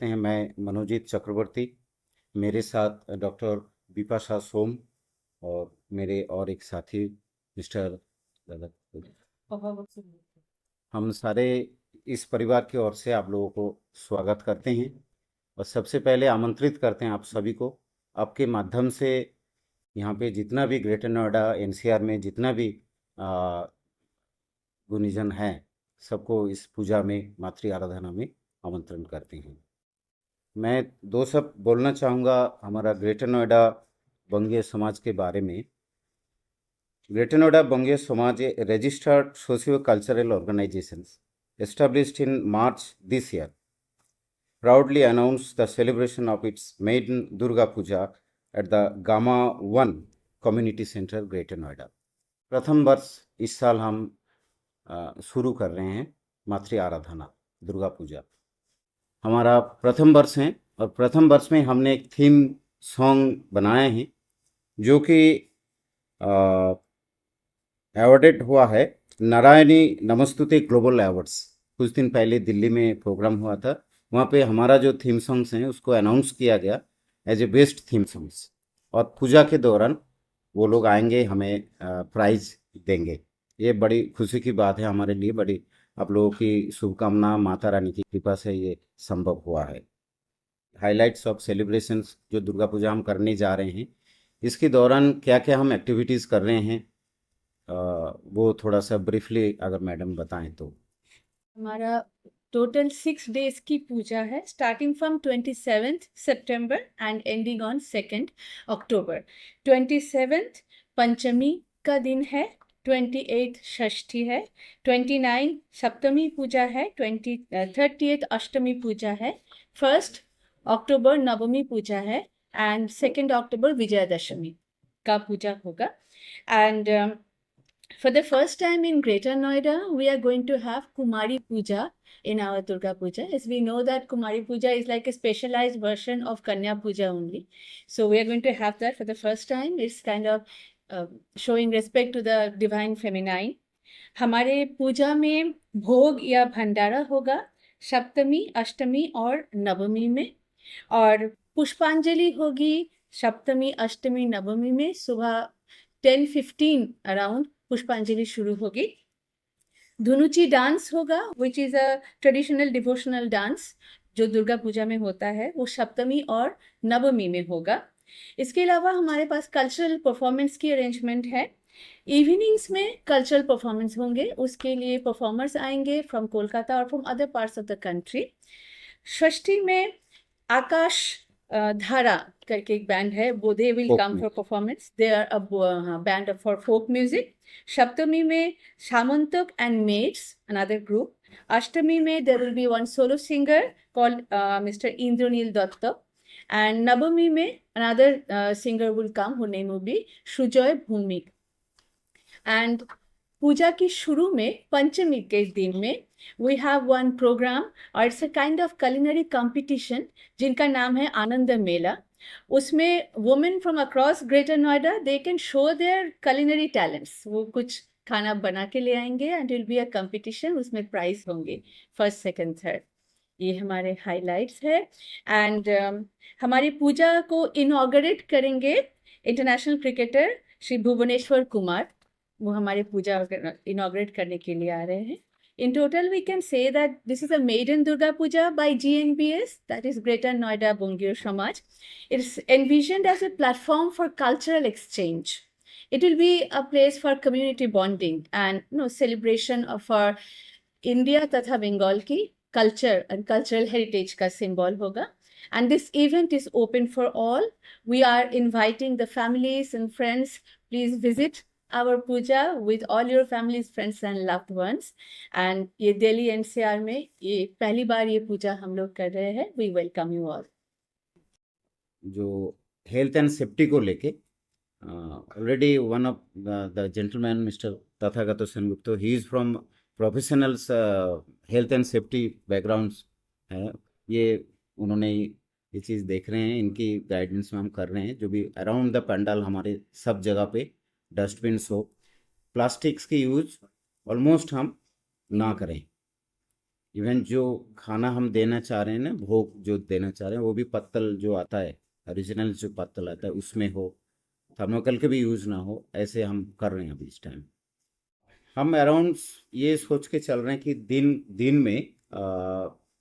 हैं। मैं मनोजीत चक्रवर्ती, मेरे साथ डॉक्टर बिपाशा सोम और मेरे और एक साथी मिस्टर हम सारे इस परिवार की ओर से आप लोगों को स्वागत करते हैं और सबसे पहले आमंत्रित करते हैं आप सभी को आपके माध्यम से यहाँ पे जितना भी ग्रेटर नोएडा एनसीआर में जितना भी गुणीजन हैं सबको इस पूजा में मातृ आराधना में आमंत्रण करते हैं। मैं दो शब्द बोलना चाहूँगा हमारा ग्रेटर नोएडा बंगीय समाज के बारे में। ग्रेटर नोएडा बंगीय समाज a registered socio-cultural organizations established in March this year proudly announced the celebration of its maiden Durga Puja at the Gamma 1 Community Center, Greater Noida। प्रथम वर्ष इस साल हम शुरू कर रहे हैं मातृ आराधना दुर्गा पूजा। हमारा प्रथम वर्ष है और प्रथम वर्ष में हमने एक थीम सॉन्ग बनाए हैं जो कि अवॉर्डेड हुआ है नारायणी नमस्तुते ग्लोबल अवार्ड्स। कुछ दिन पहले दिल्ली में प्रोग्राम हुआ था, वहाँ पे हमारा जो थीम सॉन्ग्स हैं उसको अनाउंस किया गया as a best theme songs और पूजा के दौरान वो लोग आएंगे हमें प्राइज देंगे। ये बड़ी खुशी की बात है हमारे लिए, बड़ी आप लोगों की शुभकामना माता रानी की कृपा से ये संभव हुआ है। हाइलाइट्स ऑफ सेलिब्रेशंस जो दुर्गा पूजा हम करने जा रहे हैं इसके दौरान क्या क्या हम एक्टिविटीज़ कर रहे हैं वो थोड़ा सा ब्रीफली अगर मैडम बताएं तो। हमारा टोटल 6 days की पूजा है, starting from 27th September and ending on 2nd October। 27th पंचमी का दिन है, 28th षष्ठी है, 29 सप्तमी पूजा है, 30th अष्टमी पूजा है, 1st October नवमी पूजा है एंड 2nd October विजयदशमी का पूजा होगा। And for the first time in Greater Noida, we are going to have Kumari Puja in our Durga Puja. As we know that Kumari Puja is like a specialized version of Kanya Puja only. So we are going to have that for the first time. It's kind of showing respect to the divine feminine. हमारे पूजा में भोग या भंडारा होगा सप्तमी, अष्टमी और नवमी में, और पुष्पांजलि होगी सप्तमी, अष्टमी, नवमी में सुबह 10:15 अराउंड पुष्पांजलि शुरू होगी। धुनुची डांस होगा which is a traditional devotional dance जो दुर्गा पूजा में होता है, वो सप्तमी और नवमी में होगा। इसके अलावा हमारे पास कल्चरल परफॉर्मेंस की अरेंजमेंट है। इवनिंग्स में कल्चरल परफॉर्मेंस होंगे, उसके लिए परफॉर्मर्स आएंगे फ्रॉम कोलकाता और from other parts of the country. Shashthi में आकाश धारा करके एक बैंड है, वो they will come for performance, they are a band for folk music. Saptami में Samantak and maids another group. Ashtami में there will be one solo singer called mister Indranil Dutt, and नवमी में another singer will come, who name will be Sujay भूमिक। And पूजा की शुरू में पंचमी के दिन में वी हैव वन प्रोग्राम और it's a kind of culinary competition जिनका नाम है आनंद मेला। उसमें women from across greater Noida they can show their culinary talents। वो कुछ खाना बना के ले आएंगे and will be a competition, उसमें प्राइज होंगे फर्स्ट, सेकंड, थर्ड। ये हमारे हाइलाइट्स है। एंड हमारी पूजा को इनॉग्रेट करेंगे इंटरनेशनल क्रिकेटर श्री भुवनेश्वर कुमार, वो हमारे पूजा इनॉग्रेट करने के लिए आ रहे हैं। In total, we can say that this is a maiden Durga Puja by GNBS, that is Greater Noida Bungir Samaj. It's envisioned as a platform for cultural exchange. It will be a place for community bonding and celebration of our India तथा Bengal की culture and cultural heritage का symbol होगा। And this event is open for all. We are inviting the families and friends. Please visit our puja with all your families, friends and loved ones. And ये Delhi NCR में ये पहली बार ये पूजा हम लोग कर रहे हैं। We welcome you all. जो हेल्थ एंड सेफ्टी को लेके already one of the gentleman mister Tathagata Sengupta, he is from professionals health and safety backgrounds है। ये उन्होंने ये चीज़ देख रहे हैं, इनकी गाइडेंस में हम कर रहे हैं। जो भी अराउंड द पंडाल हमारे सब जगह पे डस्टबिन हो, प्लास्टिक्स की यूज ऑलमोस्ट हम ना करें। इवन जो खाना हम देना चाह रहे हैं ना, भोग जो देना चाह रहे हैं, वो भी पत्तल जो आता है, ओरिजिनल जो पत्तल आता है उसमें हो, थर्मोकल के भी यूज़ ना हो, ऐसे हम कर रहे हैं अभी इस टाइम। हम अराउंड ये सोच के चल रहे हैं कि दिन दिन में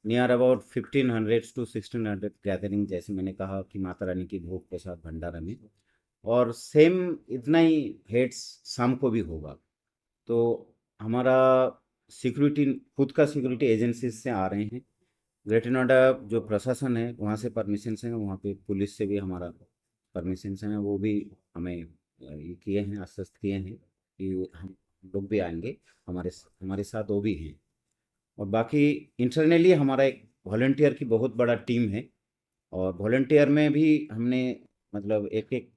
नियर अबाउट 1500 टू 1600 गैदरिंग, जैसे मैंने कहा कि माता रानी की भोग प्रसाद भंडारा में, और सेम इतना ही हेड्स शाम को भी होगा। तो हमारा सिक्योरिटी, खुद का सिक्योरिटी एजेंसीज से आ रहे हैं। ग्रेटर नोएडा जो प्रशासन है वहाँ से परमिशन है, वहाँ पे पुलिस से भी हमारा परमिशन है, वो भी हमें ये किए हैं, आश्वस्त किए हैं कि हम लोग भी आएंगे, हमारे हमारे साथ वो भी हैं। और बाकी इंटरनली हमारा एक वॉलंटियर की बहुत बड़ा टीम है, और वॉलंटियर में भी हमने मतलब एक एक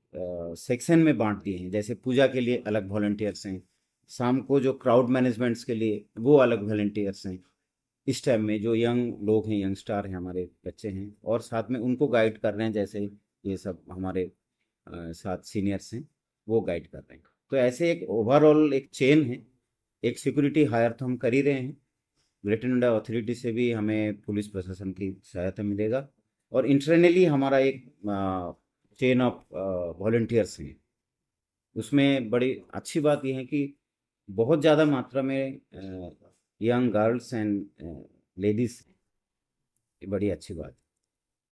सेक्शन में बांट दिए हैं। जैसे पूजा के लिए अलग वॉलंटियर्स हैं, शाम को जो क्राउड मैनेजमेंट्स के लिए वो अलग वॉलंटियर्स हैं, इस टाइम में जो यंग लोग हैं, यंगस्टार हैं, हमारे बच्चे हैं, और साथ में उनको गाइड कर रहे हैं, जैसे ये सब हमारे साथ सीनियर्स हैं, वो गाइड कर रहे हैं। तो ऐसे एक ओवरऑल एक चेन है। एक सिक्योरिटी हायर तो हम कर ही रहे हैं, ग्रेटर नोएडा अथॉरिटी से भी हमें पुलिस प्रशासन की सहायता मिलेगा, और इंटरनली हमारा एक चेन ऑफ वॉलंटियर्स हैं। उसमें बड़ी अच्छी बात यह है कि बहुत ज़्यादा मात्रा में यंग गर्ल्स एंड लेडीज़, ये बड़ी अच्छी बात है।